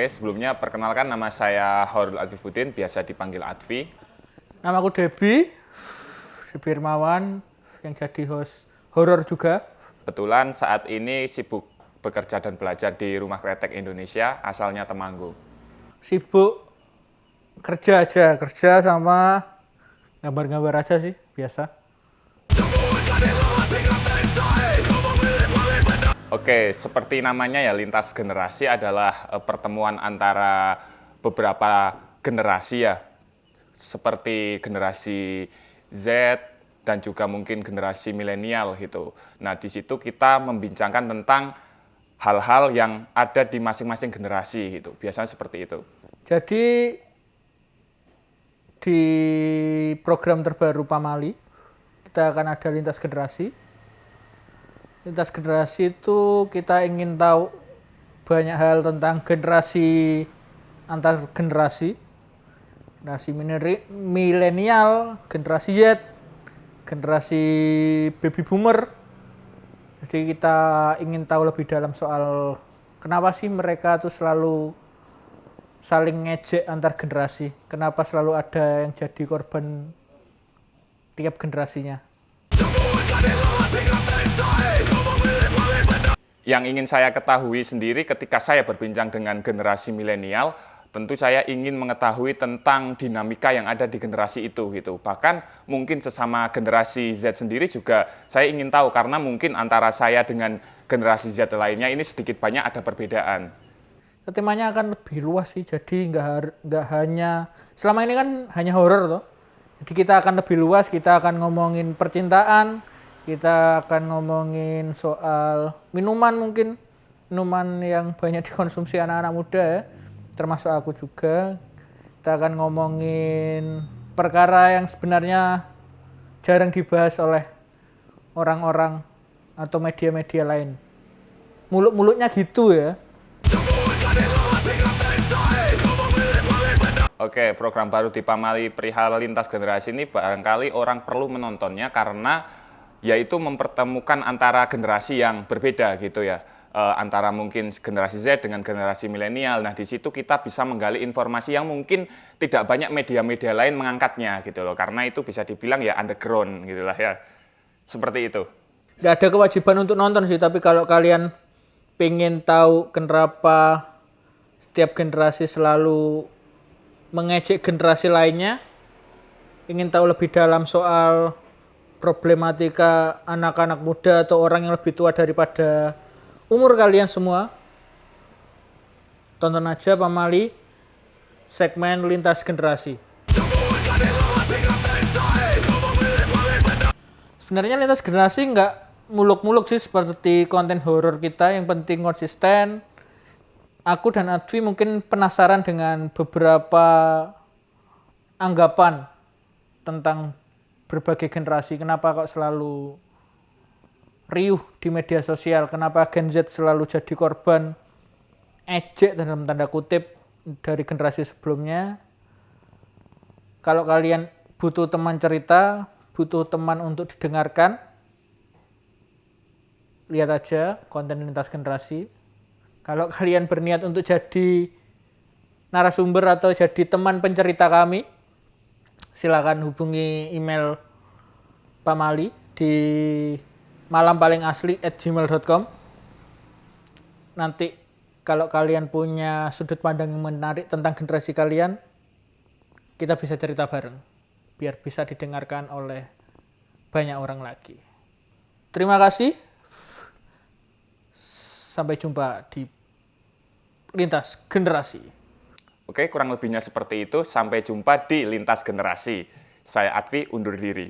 Oke, sebelumnya perkenalkan nama saya Horul Atfifuddin, biasa dipanggil Atfi. Namaku Debi Irmawan, yang jadi host horor juga. Kebetulan saat ini sibuk bekerja dan belajar di Rumah Kretek Indonesia, asalnya Temanggung. Sibuk kerja sama gambar-gambar aja sih, biasa. Oke, seperti namanya ya, lintas generasi adalah pertemuan antara beberapa generasi ya, seperti generasi Z dan juga mungkin generasi milenial gitu. Nah, di situ kita membincangkan tentang hal-hal yang ada di masing-masing generasi gitu. Biasanya seperti itu. Jadi di program terbaru Pamali kita akan ada lintas generasi. Lintas generasi itu kita ingin tahu banyak hal tentang generasi antar generasi milenial, generasi Z, generasi baby boomer. Jadi kita ingin tahu lebih dalam soal kenapa sih mereka tuh selalu saling ngejek antar generasi. Kenapa selalu ada yang jadi korban tiap generasinya. Yang ingin saya ketahui sendiri ketika saya berbincang dengan generasi milenial, tentu saya ingin mengetahui tentang dinamika yang ada di generasi itu gitu. Bahkan mungkin sesama generasi Z sendiri juga saya ingin tahu, karena mungkin antara saya dengan generasi Z lainnya ini sedikit banyak ada perbedaan. Temanya akan lebih luas sih, jadi nggak hanya selama ini kan hanya horor toh. Jadi kita akan lebih luas, kita akan ngomongin percintaan, kita akan ngomongin soal minuman, mungkin minuman yang banyak dikonsumsi anak-anak muda ya, termasuk aku juga. Kita akan ngomongin perkara yang sebenarnya jarang dibahas oleh orang-orang atau media-media lain. Muluk-muluknya gitu ya. Oke, program baru di Pamali perihal lintas generasi ini barangkali orang perlu menontonnya karena yaitu mempertemukan antara generasi yang berbeda gitu ya. Antara mungkin generasi Z dengan generasi milenial. Nah, di situ kita bisa menggali informasi yang mungkin tidak banyak media-media lain mengangkatnya gitu loh. Karena itu bisa dibilang ya underground gitu lah ya. Seperti itu. Nggak ada kewajiban untuk nonton sih, tapi kalau kalian pengen tahu kenapa setiap generasi selalu mengejek generasi lainnya, ingin tahu lebih dalam soal problematika anak-anak muda atau orang yang lebih tua daripada umur kalian semua, tonton aja Pamali segmen lintas generasi. Sebenarnya lintas generasi nggak muluk-muluk sih seperti konten horor kita, yang penting konsisten. Aku dan Advi mungkin penasaran dengan beberapa anggapan tentang berbagai generasi. Kenapa kok selalu riuh di media sosial? Kenapa Gen Z selalu jadi korban ejek dalam tanda kutip dari generasi sebelumnya? Kalau kalian butuh teman cerita, butuh teman untuk didengarkan, lihat aja konten lintas generasi. Kalau kalian berniat untuk jadi narasumber atau jadi teman pencerita kami, silakan hubungi email Pamali di malampalingasli@gmail.com. Nanti kalau kalian punya sudut pandang yang menarik tentang generasi kalian, kita bisa cerita bareng, biar bisa didengarkan oleh banyak orang lagi. Terima kasih. Sampai jumpa di lintas generasi. Oke, kurang lebihnya seperti itu. Sampai jumpa di lintas generasi. Saya Atfi, undur diri.